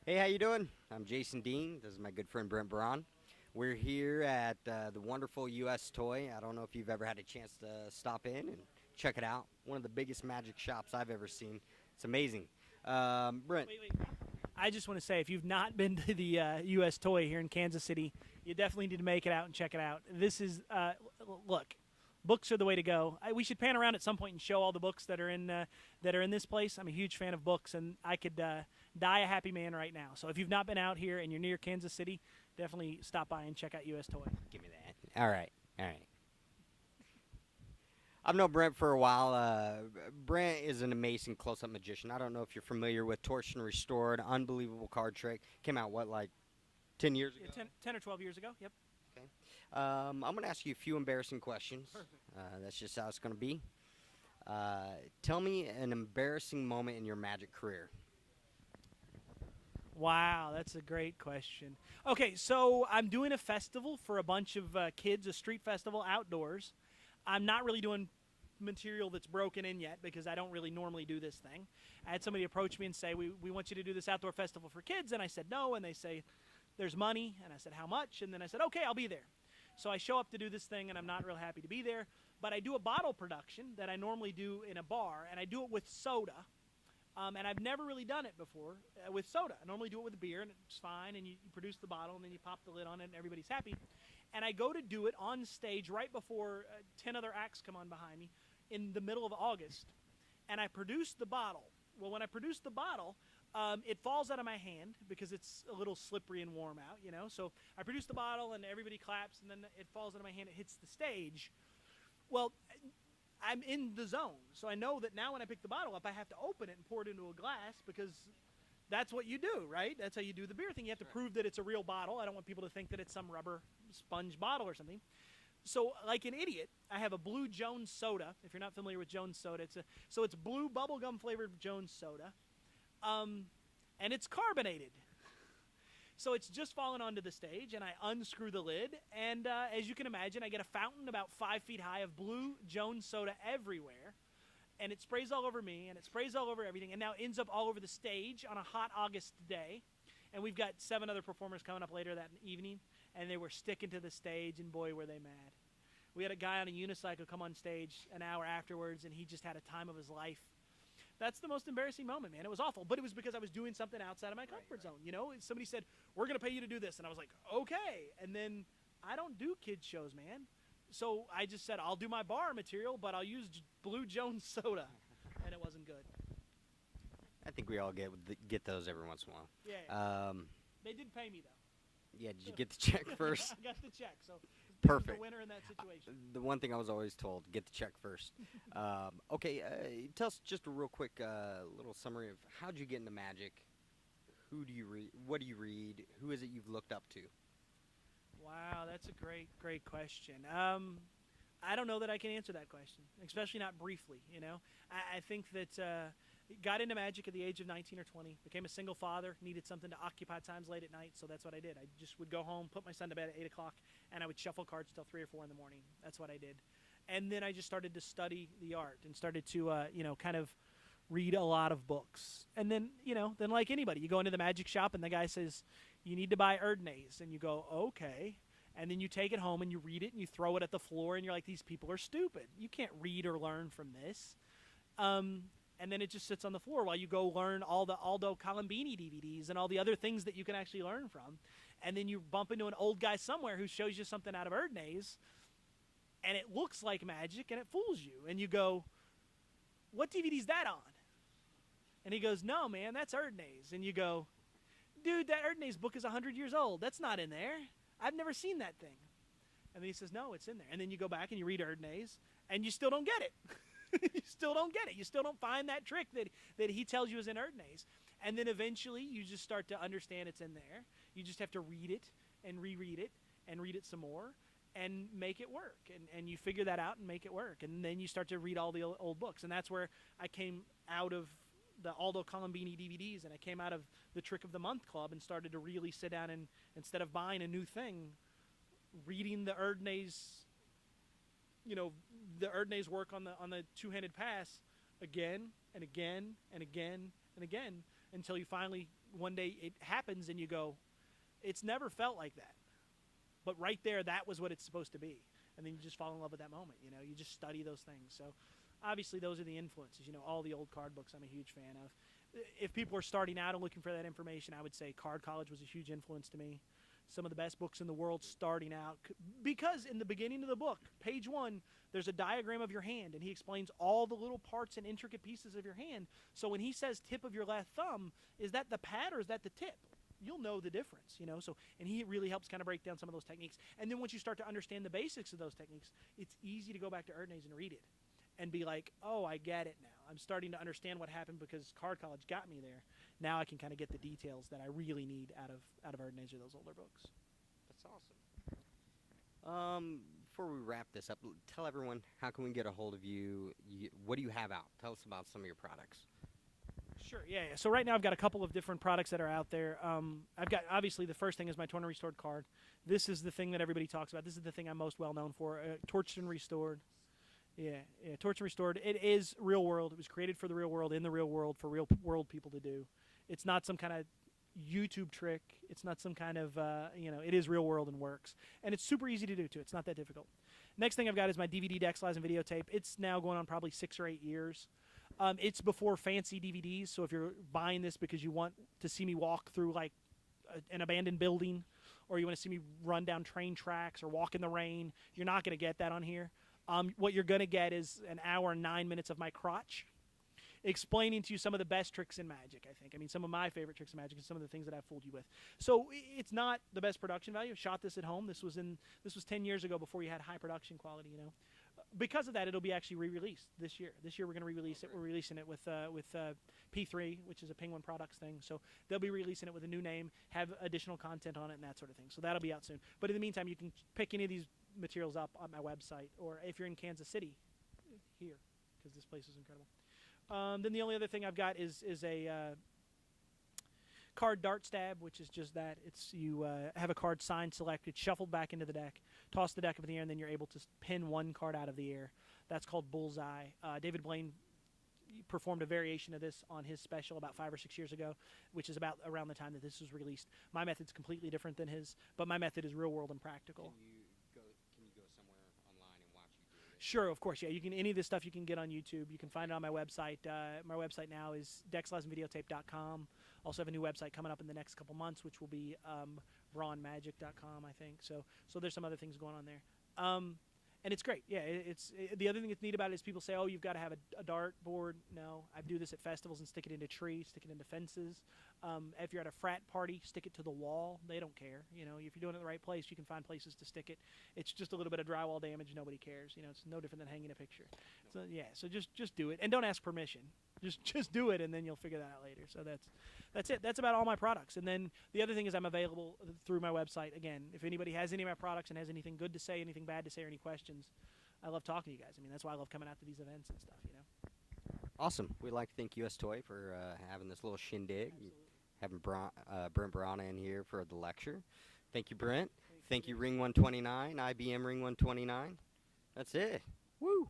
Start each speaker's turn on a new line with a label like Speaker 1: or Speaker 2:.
Speaker 1: Hey, how you doing? I'm Jason Dean. This is my good friend Brent Braun. We're here at the wonderful U.S. Toy. I don't know if you've ever had a chance to stop in and check it out. One of the biggest magic shops I've ever seen. It's amazing. Brent,
Speaker 2: Wait. I just want to say, if you've not been to the U.S. Toy here in Kansas City, you definitely need to make it out and check it out. This is, look, books are the way to go. We should pan around at some point and show all the books that are in this place. I'm a huge fan of books, and I could die a happy man right now. So if you've not been out here and you're near Kansas City, definitely stop by and check out U.S. Toy.
Speaker 1: give me that. All right. I've known Brent for a while. Brent is an amazing close-up magician. I don't know if you're familiar with Torsion Restored, unbelievable card trick. Came out what, like 10 years
Speaker 2: Yeah,
Speaker 1: ago?
Speaker 2: 10 or 12 years ago. Yep.
Speaker 1: Okay. I'm going to ask you a few embarrassing questions.
Speaker 2: Perfect.
Speaker 1: That's just how it's going to be. Tell me an embarrassing moment in your magic career.
Speaker 2: Wow, that's a great question. Okay, so I'm doing a festival for a bunch of kids, a street festival outdoors. I'm not really doing material that's broken in yet because I don't really normally do this thing. I had somebody approach me and say, we want you to do this outdoor festival for kids. And I said, no. And they say, there's money. And I said, how much? And then I said, okay, I'll be there. So I show up to do this thing, and I'm not real happy to be there. But I do a bottle production that I normally do in a bar, and I do it with soda. And I've never really done it before with soda. I normally do it with beer, and it's fine. And you produce the bottle, and then you pop the lid on it, and everybody's happy. And I go to do it on stage right before 10 other acts come on behind me in the middle of August. And I produce the bottle. Well, when I produce the bottle, it falls out of my hand because it's a little slippery and warm out, you know. So I produce the bottle, and everybody claps, and then it falls out of my hand. It hits the stage. Well, I'm in the zone. So I know that now when I pick the bottle up, I have to open it and pour it into a glass because that's what you do, right? That's how you do the beer thing. You have to prove that it's a real bottle. I don't want people to think that it's some rubber sponge bottle or something. So, like an idiot, I have a blue Jones soda. If you're not familiar with Jones soda, it's blue bubblegum flavored Jones soda, um, and it's carbonated. So it's just fallen onto the stage, and I unscrew the lid, and as you can imagine, I get a fountain about 5 feet high of blue Jones soda everywhere, and it sprays all over me, and it sprays all over everything, and now ends up all over the stage on a hot August day. And we've got 7 other performers coming up later that evening, and they were sticking to the stage, and boy, were they mad. We had a guy on a unicycle come on stage an hour afterwards, and he just had a time of his life. That's the most embarrassing moment, man. It was awful, but it was because I was doing something outside of my comfort zone. You know, somebody said, we're going to pay you to do this. And I was like, okay. And then I don't do kids shows, man. So I just said, I'll do my bar material, but I'll use Blue Jones soda. And it wasn't good.
Speaker 1: I think we all get those every once in a while.
Speaker 2: Yeah.
Speaker 1: Um,
Speaker 2: They did pay me, though.
Speaker 1: yeah, did you get the check first?
Speaker 2: I got the check. So
Speaker 1: Perfect.
Speaker 2: the winner in that situation.
Speaker 1: The one thing I was always told: get the check first. Okay, tell us just a real quick little summary of how'd you get into magic? Who do you read? What do you read? Who is it you've looked up to?
Speaker 2: Wow, that's a great question. I don't know that I can answer that question, especially not briefly. You know, I think that got into magic at the age of 19 or 20. Became a single father, needed something to occupy times late at night, so that's what I did. I just would go home, put my son to bed at 8 o'clock, and I would shuffle cards till 3 or 4 in the morning. That's what I did, and then I just started to study the art and started to kind of read a lot of books. And then then like anybody, you go into the magic shop and the guy says you need to buy Erdnase, and you go okay. And then you take it home and you read it and you throw it at the floor and you're like, these people are stupid. You can't read or learn from this. And then it just sits on the floor while you go learn all the Aldo Colombini DVDs and all the other things that you can actually learn from. And then you bump into an old guy somewhere who shows you something out of Erdnase, and it looks like magic and it fools you. And you go, what DVD's that on? And he goes, no, man, that's Erdnase. And you go, dude, that Erdnase book is 100 years old. That's not in there. I've never seen that thing. And then he says, no, it's in there. And then you go back and you read Erdnase, and you still don't get it. You still don't get it. You still don't find that trick that he tells you is in Erdnase. And then eventually you just start to understand it's in there. You just have to read it and reread it and read it some more and make it work. And you figure that out and make it work. And then you start to read all the old books. And that's where I came out of the Aldo Colombini DVDs, and I came out of the Trick of the Month Club and started to really sit down and, instead of buying a new thing, reading the Erdnase, the Erdnase work on the two-handed pass again and again and again and again until you finally one day it happens and you go, it's never felt like that. But right there, that was what it's supposed to be. And then you just fall in love with that moment. You just study those things. So obviously those are the influences. All the old card books I'm a huge fan of. If people are starting out and looking for that information, I would say Card College was a huge influence to me. Some of the best books in the world starting out. Because in the beginning of the book, page 1, there's a diagram of your hand, and he explains all the little parts and intricate pieces of your hand. So when he says tip of your left thumb, is that the pad or is that the tip? You'll know the difference, So, and he really helps kind of break down some of those techniques. And then once you start to understand the basics of those techniques, it's easy to go back to Erdnase and read it and be like, oh, I get it now. I'm starting to understand what happened because Card College got me there. Now I can kind of get the details that I really need out of Erdnase or those older books.
Speaker 1: That's awesome. Before we wrap this up, tell everyone how can we get a hold of you? What do you have out? Tell us about some of your products.
Speaker 2: Sure, yeah. So right now I've got a couple of different products that are out there. I've got, obviously, the first thing is my Torn and Restored card. This is the thing that everybody talks about. This is the thing I'm most well known for. Torched and Restored. Yeah, Torched and Restored. It is real world. It was created for the real world, in the real world, for real world people to do. It's not some kind of YouTube trick. It's not some kind of, it is real world and works. And it's super easy to do, too. It's not that difficult. Next thing I've got is my DVD deck, slides, and videotape. It's now going on probably 6 or 8 years. It's before fancy DVDs, so if you're buying this because you want to see me walk through, like, an abandoned building, or you want to see me run down train tracks or walk in the rain, you're not going to get that on here. What you're going to get is an hour and 9 minutes of my crotch explaining to you some of the best tricks in Magic, I think. I mean, some of my favorite tricks in Magic and some of the things that I've fooled you with. So it's not the best production value. I shot this at home. This was 10 years ago before you had high production quality, Because of that, it'll be actually re-released this year. This year we're going to re-release it. We're releasing it with P3, which is a Penguin Products thing. So they'll be releasing it with a new name, have additional content on it, and that sort of thing. So that'll be out soon. But in the meantime, you can pick any of these materials up on my website, or if you're in Kansas City, here, because this place is incredible. Then the only other thing I've got is a card dart stab, which is just that. It's you have a card signed, selected, shuffled back into the deck, toss the deck up in the air, and then you're able to pin one card out of the air. That's called Bullseye. David Blaine performed a variation of this on his special about 5 or 6 years ago, which is about around the time that this was released. My method's completely different than his, but my method is real world and practical.
Speaker 1: Can you go somewhere online and watch you do it?
Speaker 2: Sure, of course, yeah. You can any of this stuff you can get on YouTube. You can find it on my website. My website now is decksliesandvideotape.com. Also have a new website coming up in the next couple months, which will be braunmagic.com, I think. So there's some other things going on there. And it's great. Yeah, the other thing that's neat about it is people say, oh, you've got to have a dart board. No, I do this at festivals and stick it into trees, stick it into fences. If you're at a frat party, stick it to the wall. They don't care. If you're doing it in the right place, you can find places to stick it. It's just a little bit of drywall damage. Nobody cares. It's no different than hanging a picture. So yeah, so just do it, and don't ask permission. Just do it, and then you'll figure that out later. So that's it. That's about all my products. And then the other thing is I'm available through my website. Again, if anybody has any of my products and has anything good to say, anything bad to say, or any questions, I love talking to you guys. I mean, that's why I love coming out to these events and stuff.
Speaker 1: Awesome. We'd like to thank US Toy for having this little shindig.
Speaker 2: Absolutely.
Speaker 1: Having Brent Braun in here for the lecture. Thank you, Brent. Thank you, Ring 129, IBM Ring 129. That's it. Woo!